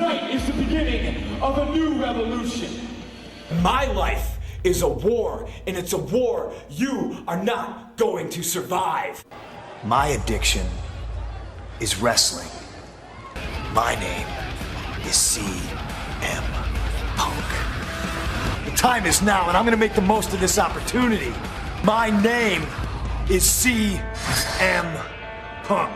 Tonight is the beginning of a new revolution. My life is a war, and it's a war you are not going to survive. My addiction is wrestling. My name is CM Punk. The time is now, and I'm gonna make the most of this opportunity. My name is CM Punk.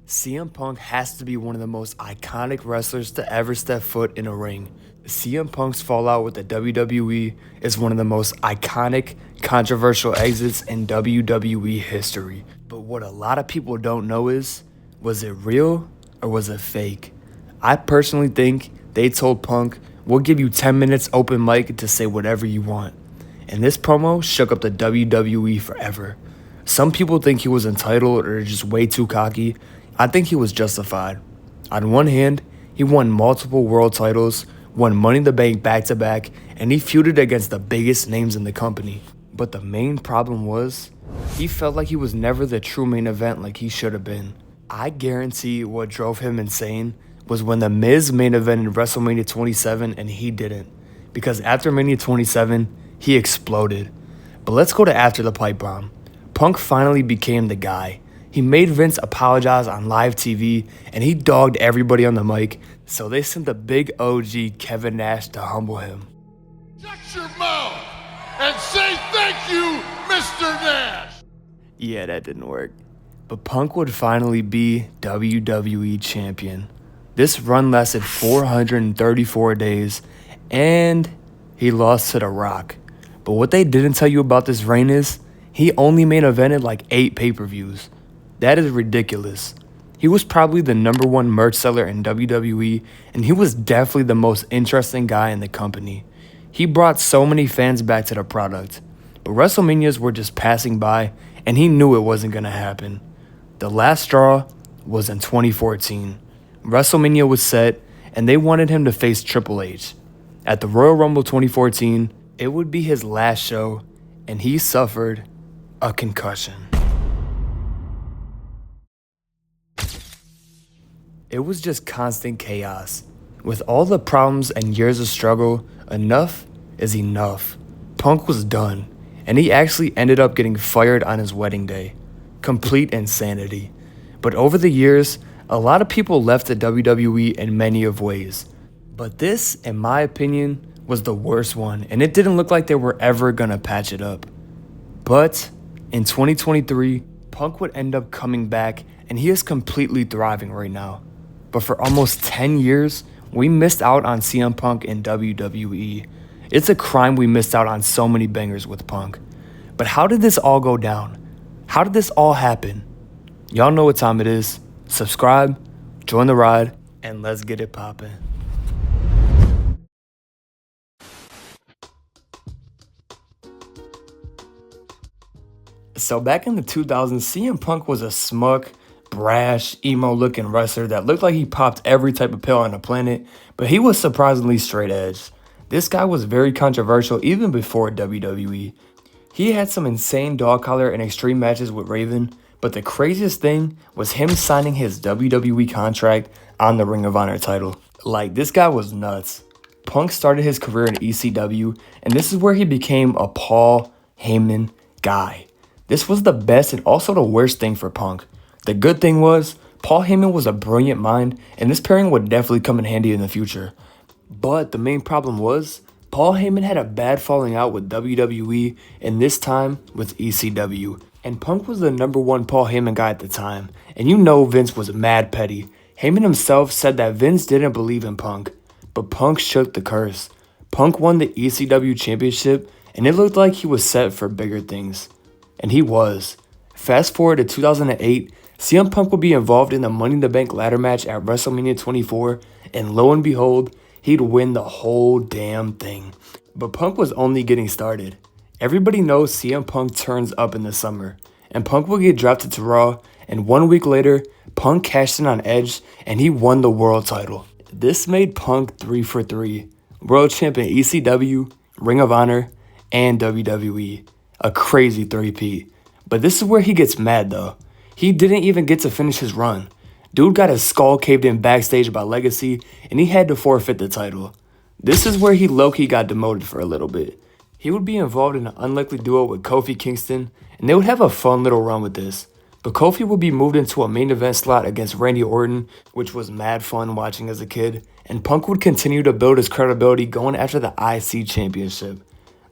CM Punk has to be one of the most iconic wrestlers to ever step foot in a ring. CM Punk's fallout with the WWE is one of the most iconic, controversial exits in WWE history. But what a lot of people don't know is, was it real or was it fake? I personally think they told Punk, we'll give you 10 minutes open mic to say whatever you want. And this promo shook up the WWE forever. Some people think he was entitled or just way too cocky. I think he was justified. On one hand, he won multiple world titles, won Money in the Bank back-to-back, and he feuded against the biggest names in the company. But the main problem was, he felt like he was never the true main event like he should have been. I guarantee what drove him insane was when The Miz main evented WrestleMania 27 and he didn't. Because after Mania 27, he exploded. But let's go to after the pipe bomb. Punk finally became the guy. He made Vince apologize on live TV, and he dogged everybody on the mic, so they sent the big OG Kevin Nash to humble him. Shut your mouth and say thank you, Mr. Nash! Yeah, that didn't work. But Punk would finally be WWE Champion. This run lasted 434 days, and he lost to The Rock. But what they didn't tell you about this reign is, he only main evented like 8 pay-per-views. That is ridiculous. He was probably the #1 merch seller in WWE, and he was definitely the most interesting guy in the company. He brought so many fans back to the product. But WrestleManias were just passing by, and he knew it wasn't going to happen. The last straw was in 2014. WrestleMania was set, and they wanted him to face Triple H. At the Royal Rumble 2014, it would be his last show, and he suffered a concussion. It was just constant chaos. With all the problems and years of struggle, enough is enough. Punk was done, and he actually ended up getting fired on his wedding day. Complete insanity. But over the years, a lot of people left the WWE in many of ways. But this, in my opinion, was the worst one, and it didn't look like they were ever gonna patch it up. But in 2023, Punk would end up coming back, and he is completely thriving right now. But for almost 10 years, we missed out on CM Punk in WWE. It's a crime we missed out on so many bangers with Punk. But how did this all go down? How did this all happen? Y'all know what time it is. Subscribe, join the ride, and let's get it poppin'. So back in the 2000s, CM Punk was a smug, brash, emo-looking wrestler that looked like he popped every type of pill on the planet, but he was surprisingly straight edge. This guy was very controversial even before WWE. He had some insane dog collar and extreme matches with Raven, but the craziest thing was him signing his WWE contract on the Ring of Honor title. Like, this guy was nuts. Punk started his career in ECW, and this is where he became a Paul Heyman guy. This was the best and also the worst thing for Punk. The good thing was, Paul Heyman was a brilliant mind, and this pairing would definitely come in handy in the future. But the main problem was, Paul Heyman had a bad falling out with WWE, and this time with ECW. And Punk was the #1 Paul Heyman guy at the time, and you know Vince was mad petty. Heyman himself said that Vince didn't believe in Punk, but Punk shook the curse. Punk won the ECW championship, and it looked like he was set for bigger things. And he was. Fast forward to 2008, CM Punk will be involved in the Money in the Bank ladder match at WrestleMania 24, and lo and behold, he'd win the whole damn thing. But Punk was only getting started. Everybody knows CM Punk turns up in the summer, and Punk will get drafted to Raw, and 1 week later, Punk cashed in on Edge, and he won the world title. This made Punk 3 for 3, world champion ECW, Ring of Honor, and WWE. A crazy three-peat. But this is where he gets mad though. He didn't even get to finish his run. Dude got his skull caved in backstage by Legacy, and he had to forfeit the title. This is where he low-key got demoted for a little bit. He would be involved in an unlikely duo with Kofi Kingston, and they would have a fun little run with this. But Kofi would be moved into a main event slot against Randy Orton, which was mad fun watching as a kid, and Punk would continue to build his credibility going after the IC Championship.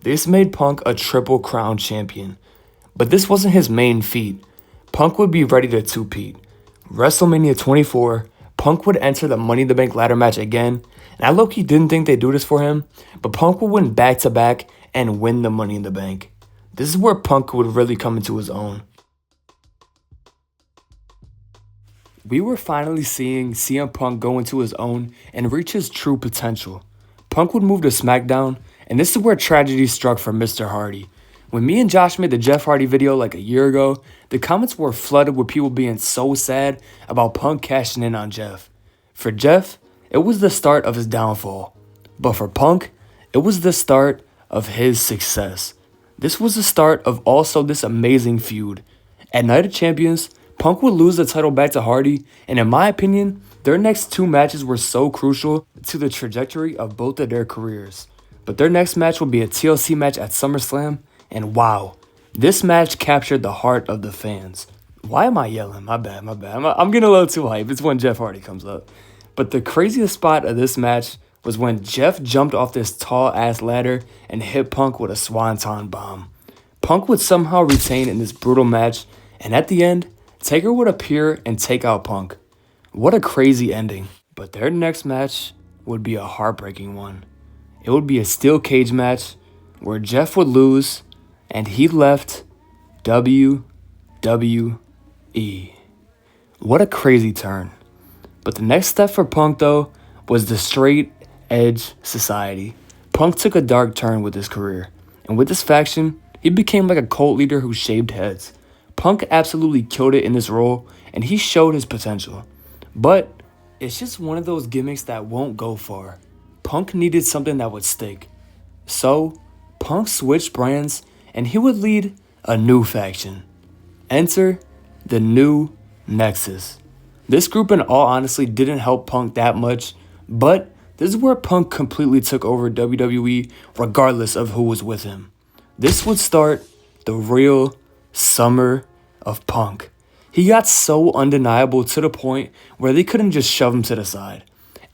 This made Punk a Triple Crown champion. But this wasn't his main feat. Punk would be ready to two-peat. WrestleMania 24, Punk would enter the Money in the Bank ladder match again, and I low-key didn't think they'd do this for him, but Punk would win back-to-back and win the Money in the Bank. This is where Punk would really come into his own. We were finally seeing CM Punk go into his own and reach his true potential. Punk would move to SmackDown, and this is where tragedy struck for Mr. Hardy. When me and Josh made the Jeff Hardy video like a year ago, the comments were flooded with people being so sad about Punk cashing in on Jeff. For Jeff, it was the start of his downfall. But for Punk, it was the start of his success. This was the start of also this amazing feud. At Night of Champions, Punk would lose the title back to Hardy, and in my opinion, their next two matches were so crucial to the trajectory of both of their careers. But their next match would be a TLC match at SummerSlam, and wow, this match captured the heart of the fans. Why am I yelling? My bad. I'm getting a little too hype. It's when Jeff Hardy comes up. But the craziest spot of this match was when Jeff jumped off this tall-ass ladder and hit Punk with a swanton bomb. Punk would somehow retain in this brutal match, and at the end, Taker would appear and take out Punk. What a crazy ending. But their next match would be a heartbreaking one. It would be a steel cage match where Jeff would lose and he left WWE. What a crazy turn. But the next step for Punk though was the Straight Edge Society. Punk took a dark turn with his career, and with this faction, he became like a cult leader who shaved heads. Punk absolutely killed it in this role, and he showed his potential. But it's just one of those gimmicks that won't go far. Punk needed something that would stick. So, Punk switched brands, and he would lead a new faction. Enter the New Nexus. This group in all honesty didn't help Punk that much, but this is where Punk completely took over WWE regardless of who was with him. This would start the real summer of Punk. He got so undeniable to the point where they couldn't just shove him to the side.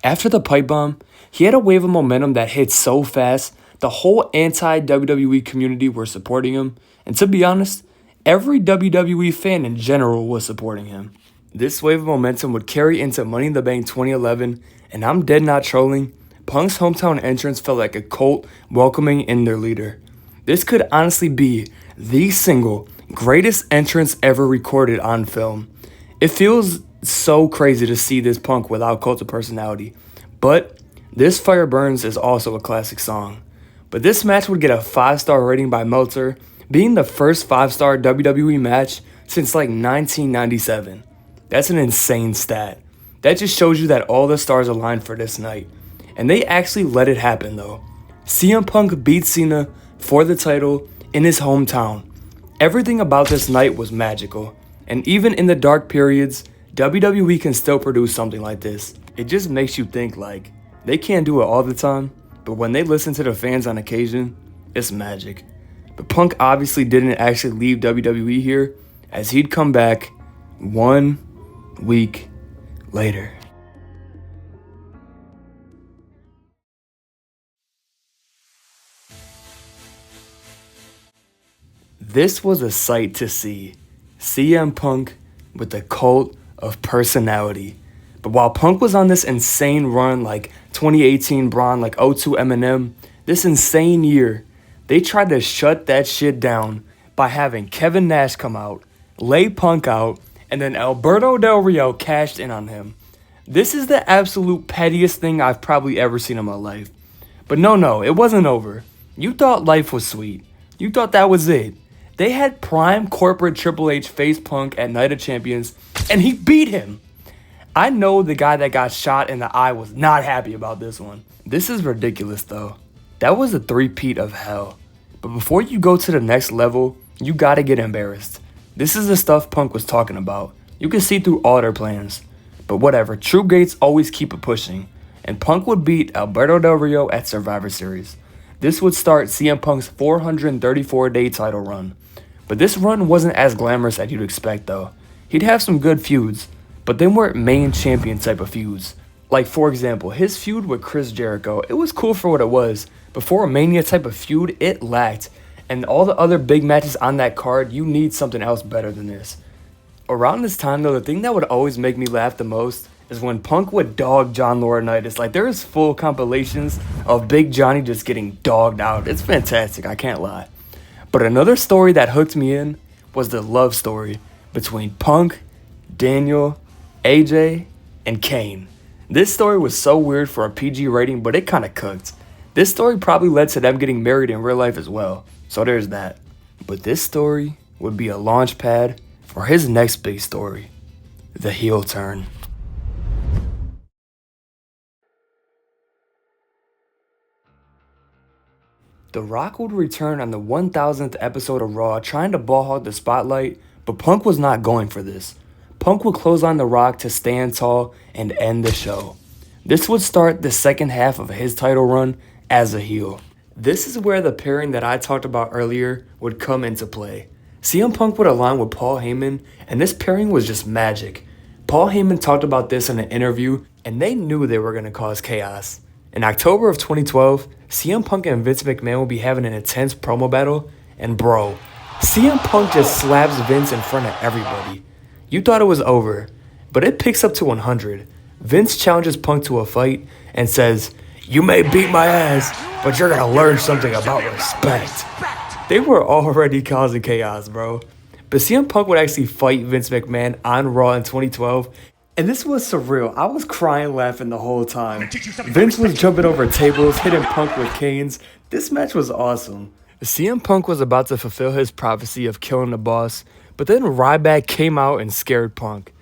After the pipe bomb, he had a wave of momentum that hit so fast, the whole anti-WWE community were supporting him, and to be honest, every WWE fan in general was supporting him. This wave of momentum would carry into Money in the Bank 2011, and I'm dead not trolling, Punk's hometown entrance felt like a cult welcoming in their leader. This could honestly be the single greatest entrance ever recorded on film. It feels so crazy to see this Punk without cult of personality, but This Fire Burns is also a classic song. But this match would get a 5-star rating by Meltzer, being the first 5-star WWE match since like 1997. That's an insane stat. That just shows you that all the stars aligned for this night. And they actually let it happen though. CM Punk beat Cena for the title in his hometown. Everything about this night was magical. And even in the dark periods, WWE can still produce something like this. It just makes you think like, they can't do it all the time, but when they listen to the fans on occasion, it's magic. But Punk obviously didn't actually leave WWE here, as he'd come back 1 week later. This was a sight to see. CM Punk with the cult of personality. But while Punk was on this insane run like 2018 Braun, like 02 Eminem, this insane year, they tried to shut that shit down by having Kevin Nash come out, lay Punk out, and then Alberto Del Rio cashed in on him. This is the absolute pettiest thing I've probably ever seen in my life. But no, it wasn't over. You thought life was sweet. You thought that was it. They had prime corporate Triple H face Punk at Night of Champions, and he beat him. I know the guy that got shot in the eye was not happy about this one. This is ridiculous though. That was a three-peat of hell. But before you go to the next level, you gotta get embarrassed. This is the stuff Punk was talking about. You can see through all their plans. But whatever, true greats always keep it pushing. And Punk would beat Alberto Del Rio at Survivor Series. This would start CM Punk's 434-day title run. But this run wasn't as glamorous as you'd expect though. He'd have some good feuds, but they weren't main champion type of feuds. Like for example, his feud with Chris Jericho, it was cool for what it was, but for a Mania type of feud, it lacked. And all the other big matches on that card, you need something else better than this. Around this time though, the thing that would always make me laugh the most is when Punk would dog John Laurinaitis. Like there's full compilations of Big Johnny just getting dogged out. It's fantastic, I can't lie. But another story that hooked me in was the love story between Punk, Daniel, AJ, and Kane. This story was so weird for a PG rating, but it kinda cooked. This story probably led to them getting married in real life as well. So there's that. But this story would be a launch pad for his next big story, the heel turn. The Rock would return on the 1000th episode of Raw trying to ball hog the spotlight, but Punk was not going for this. Punk would close on The Rock to stand tall and end the show. This would start the second half of his title run as a heel. This is where the pairing that I talked about earlier would come into play. CM Punk would align with Paul Heyman, and this pairing was just magic. Paul Heyman talked about this in an interview, and they knew they were going to cause chaos. In October of 2012, CM Punk and Vince McMahon will be having an intense promo battle, and bro, CM Punk just slaps Vince in front of everybody. You thought it was over, but it picks up to 100. Vince challenges Punk to a fight and says, "You may beat my ass, but you're gonna learn something about respect." They were already causing chaos, bro. But CM Punk would actually fight Vince McMahon on Raw in 2012, and this was surreal. I was crying laughing the whole time. Vince was jumping over tables, hitting Punk with canes. This match was awesome. CM Punk was about to fulfill his prophecy of killing the boss, but then Ryback came out and scared Punk.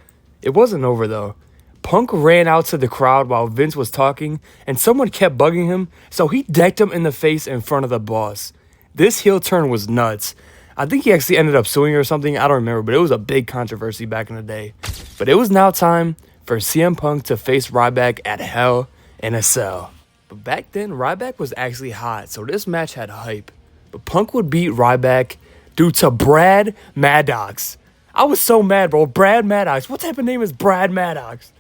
It wasn't over though. Punk ran out to the crowd while Vince was talking, and someone kept bugging him, so he decked him in the face in front of the boss. This heel turn was nuts. I think he actually ended up suing or something, I don't remember, but it was a big controversy back in the day. But it was now time for CM Punk to face Ryback at Hell in a Cell. But back then, Ryback was actually hot, so this match had hype. But Punk would beat Ryback due to Brad Maddox. I was so mad, bro. Brad Maddox. What type of name is Brad Maddox?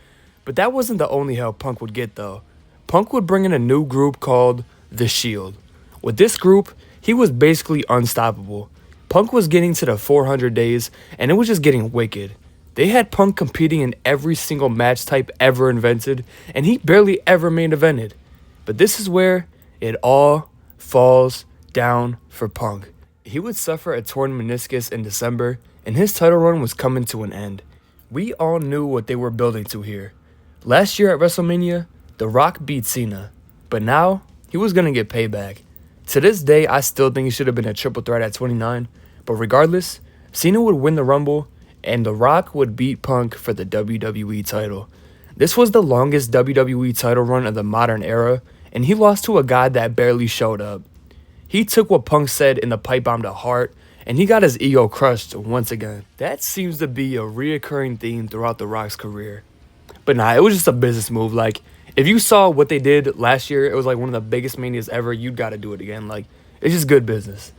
But that wasn't the only help Punk would get, though. Punk would bring in a new group called The Shield. With this group, he was basically unstoppable. Punk was getting to the 400 days, and it was just getting wicked. They had Punk competing in every single match type ever invented, and he barely ever main evented. But this is where it all falls down for Punk. He would suffer a torn meniscus in December, and his title run was coming to an end. We all knew what they were building to here. Last year at WrestleMania, The Rock beat Cena, but now he was going to get payback. To this day, I still think he should have been a triple threat at 29, but regardless, Cena would win the Rumble, and The Rock would beat Punk for the WWE title. This was the longest WWE title run of the modern era, and he lost to a guy that barely showed up. He took what Punk said in the pipe bomb to heart, and he got his ego crushed once again. That seems to be a reoccurring theme throughout The Rock's career. But nah, it was just a business move. Like, if you saw what they did last year, it was like one of the biggest manias ever. You'd got to do it again. Like, it's just good business.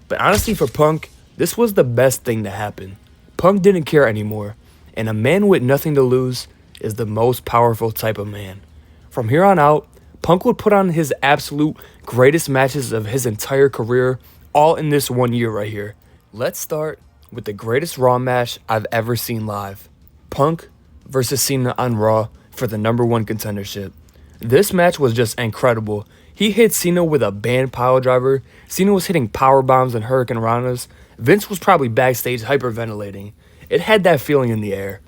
But honestly, for Punk, this was the best thing to happen. Punk didn't care anymore, and a man with nothing to lose is the most powerful type of man. From here on out, Punk would put on his absolute greatest matches of his entire career, all in this 1 year right here. Let's start with the greatest Raw match I've ever seen live. Punk versus Cena on Raw for the #1 contendership. This match was just incredible. He hit Cena with a band pile driver. Cena was hitting power bombs and hurricane ranas. Vince was probably backstage hyperventilating. It had that feeling in the air.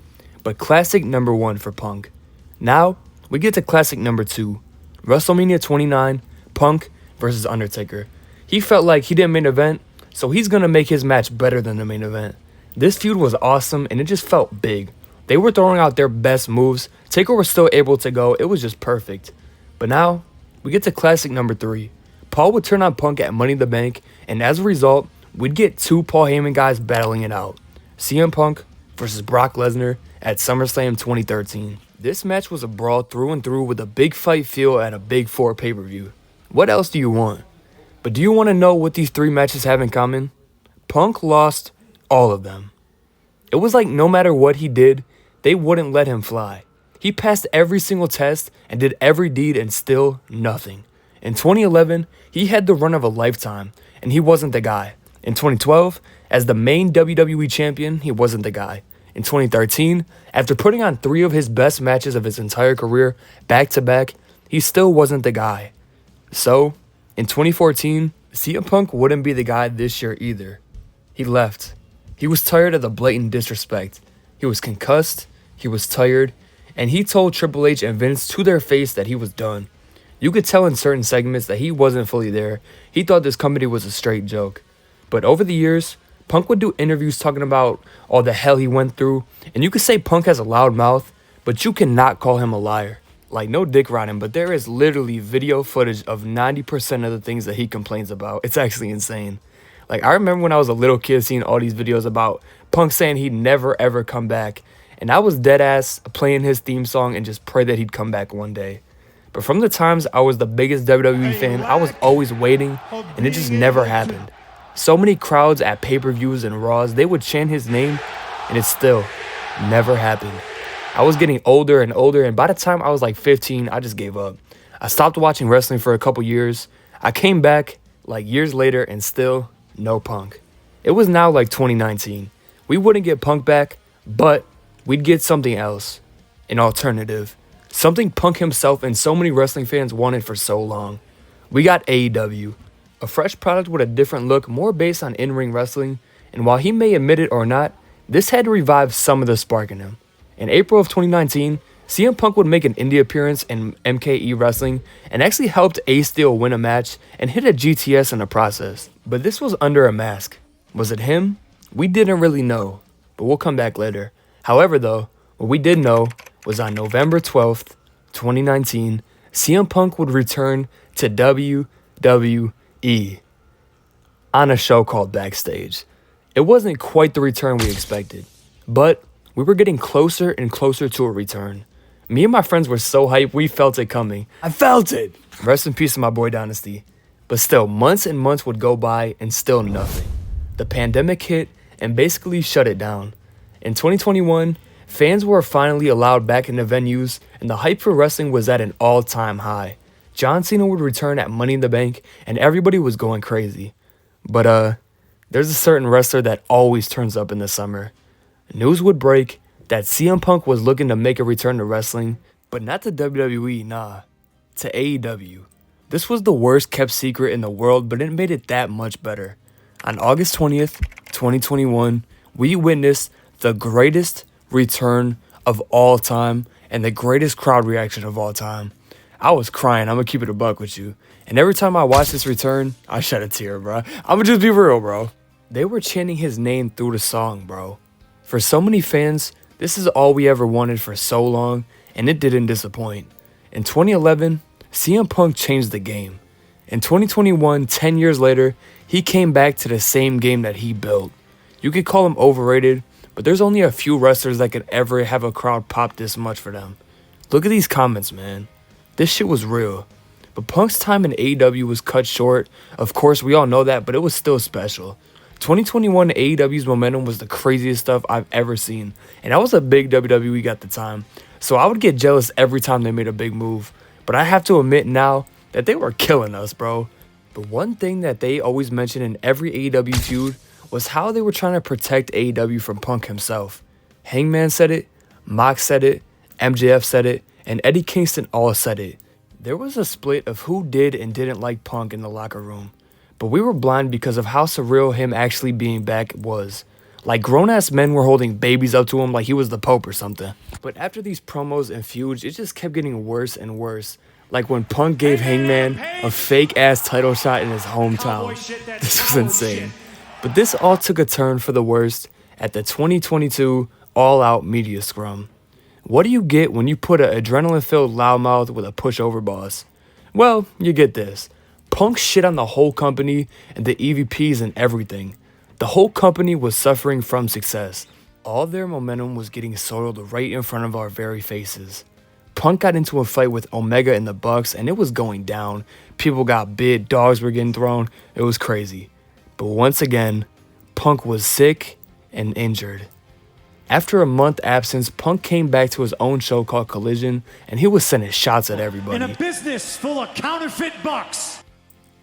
But classic #1 for Punk. Now, we get to classic #2. WrestleMania 29, Punk versus Undertaker. He felt like he didn't main event, so he's going to make his match better than the main event. This feud was awesome, and it just felt big. They were throwing out their best moves. Taker was still able to go. It was just perfect. But now, we get to classic #3. Paul would turn on Punk at Money in the Bank, and as a result, we'd get two Paul Heyman guys battling it out. CM Punk versus Brock Lesnar at SummerSlam 2013. This match was a brawl through and through with a big fight feel at a Big Four pay-per-view. What else do you want? But do you want to know what these three matches have in common? Punk lost all of them. It was like no matter what he did, they wouldn't let him fly. He passed every single test and did every deed and still nothing. In 2011, he had the run of a lifetime, and he wasn't the guy. In 2012, as the main WWE champion, he wasn't the guy. In 2013, after putting on 3 of his best matches of his entire career back-to-back, he still wasn't the guy. So, in 2014, CM Punk wouldn't be the guy this year either. He left. He was tired of the blatant disrespect. He was concussed, he was tired, and he told Triple H and Vince to their face that he was done. You could tell in certain segments that he wasn't fully there. He thought this company was a straight joke. But over the years, Punk would do interviews talking about all the hell he went through, and you could say Punk has a loud mouth, but you cannot call him a liar. Like, no dick riding, but there is literally video footage of 90% of the things that he complains about. It's actually insane. Like, I remember when I was a little kid seeing all these videos about Punk saying he'd never ever come back, and I was dead ass playing his theme song and just pray that he'd come back one day. But from the times I was the biggest WWE fan, I was always waiting, and it just never happened. So many crowds at pay-per-views and Raws, they would chant his name, and it still never happened. I was getting older and older, and by the time I was like 15, I just gave up. I stopped watching wrestling for a couple years. I came back like years later, and still no Punk. It was now like 2019. We wouldn't get Punk back, but we'd get something else, an alternative. Something Punk himself and so many wrestling fans wanted for so long. We got AEW, a fresh product with a different look, more based on in-ring wrestling, and while he may admit it or not, this had to revive some of the spark in him. In April of 2019, CM Punk would make an indie appearance in MKE Wrestling and actually helped Ace Steel win a match and hit a GTS in the process. But this was under a mask. Was it him? We didn't really know, but we'll come back later. However though, what we did know was on November 12th, 2019, CM Punk would return to WWE on a show called Backstage. It wasn't quite the return we expected, but we were getting closer and closer to a return. Me and my friends were so hyped, we felt it coming. I felt it! Rest in peace to my boy Dynasty. But still, months and months would go by and still nothing. The pandemic hit and basically shut it down. In 2021, fans were finally allowed back into venues, and the hype for wrestling was at an all-time high. John Cena would return at Money in the Bank, and everybody was going crazy. But, there's a certain wrestler that always turns up in the summer. News would break that CM Punk was looking to make a return to wrestling, but not to WWE, nah, to AEW. This was the worst kept secret in the world, but it made it that much better. On August 20th, 2021, we witnessed the greatest return of all time and the greatest crowd reaction of all time. I was crying, I'm gonna keep it a buck with you. And every time I watch this return, I shed a tear, bro. I'ma just be real, bro. They were chanting his name through the song, bro. For so many fans, this is all we ever wanted for so long, and it didn't disappoint. In 2011, CM Punk changed the game. In 2021, 10 years later, he came back to the same game that he built. You could call him overrated, but there's only a few wrestlers that could ever have a crowd pop this much for them. Look at these comments, man. This shit was real. But Punk's time in AEW was cut short. Of course, we all know that, but it was still special. 2021 AEW's momentum was the craziest stuff I've ever seen. And I was a big WWE guy at the time, so I would get jealous every time they made a big move. But I have to admit now that they were killing us, bro. But one thing that they always mentioned in every AEW feud was how they were trying to protect AEW from Punk himself. Hangman said it, Mox said it, MJF said it, and Eddie Kingston all said it. There was a split of who did and didn't like Punk in the locker room. But we were blind because of how surreal him actually being back was. Like, grown-ass men were holding babies up to him like he was the Pope or something. But after these promos and feuds, it just kept getting worse and worse. Like when Punk gave Hangman a fake-ass title shot in his hometown. This was insane. But this all took a turn for the worst at the 2022 All-Out Media Scrum. What do you get when you put an adrenaline-filled loudmouth with a pushover boss? Well, you get this. Punk shit on the whole company and the EVPs and everything. The whole company was suffering from success. All their momentum was getting soiled right in front of our very faces. Punk got into a fight with Omega and the Bucks, and it was going down. People got bit, dogs were getting thrown. It was crazy. But once again, Punk was sick and injured. After a month absence, Punk came back to his own show called Collision, and he was sending shots at everybody. In a business full of counterfeit bucks.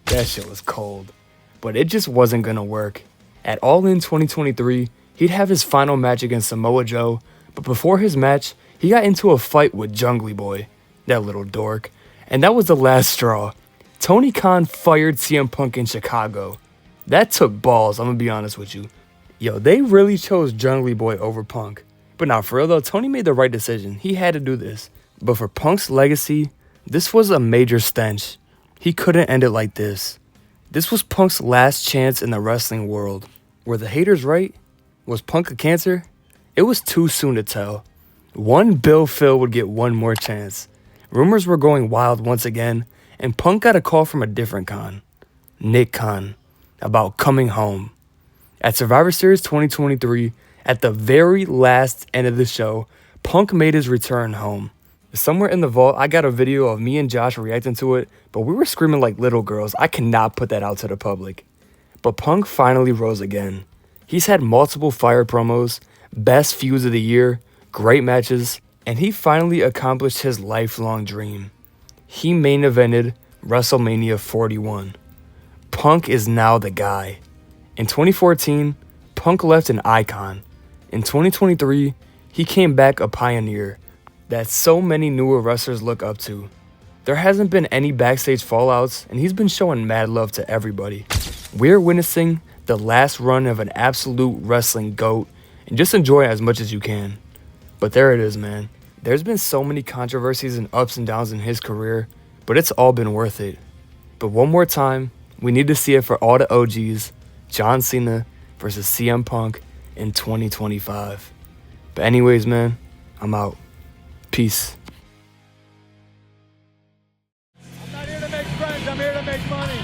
That shit was cold. But it just wasn't gonna work. At All In 2023, he'd have his final match against Samoa Joe, but before his match, he got into a fight with Jungly Boy, that little dork, and that was the last straw. Tony Khan fired CM Punk in Chicago. That took balls, I'm gonna be honest with you. Yo, they really chose Jungly Boy over Punk. But now, for real though, Tony made the right decision. He had to do this. But for Punk's legacy, this was a major stench. He couldn't end it like this. This was Punk's last chance in the wrestling world. Were the haters right? Was Punk a cancer? It was too soon to tell. One Bill Phil would get one more chance. Rumors were going wild once again, and Punk got a call from a different Khan, Nick Khan, about coming home. At Survivor Series 2023, at the very last end of the show, Punk made his return home. Somewhere in the vault, I got a video of me and Josh reacting to it, but we were screaming like little girls. I cannot put that out to the public. But Punk finally rose again. He's had multiple fire promos, best feuds of the year, great matches, and he finally accomplished his lifelong dream. He main evented WrestleMania 41. Punk is now the guy. In 2014, Punk left an icon. In 2023, he came back a pioneer that so many newer wrestlers look up to. There hasn't been any backstage fallouts, and he's been showing mad love to everybody. We're witnessing the last run of an absolute wrestling GOAT, and just enjoy it as much as you can. But there it is, man. There's been so many controversies and ups and downs in his career, but it's all been worth it. But one more time, we need to see it for all the OGs, John Cena versus CM Punk in 2025. But anyways, man, I'm out. Peace. I'm not here to make friends, I'm here to make money.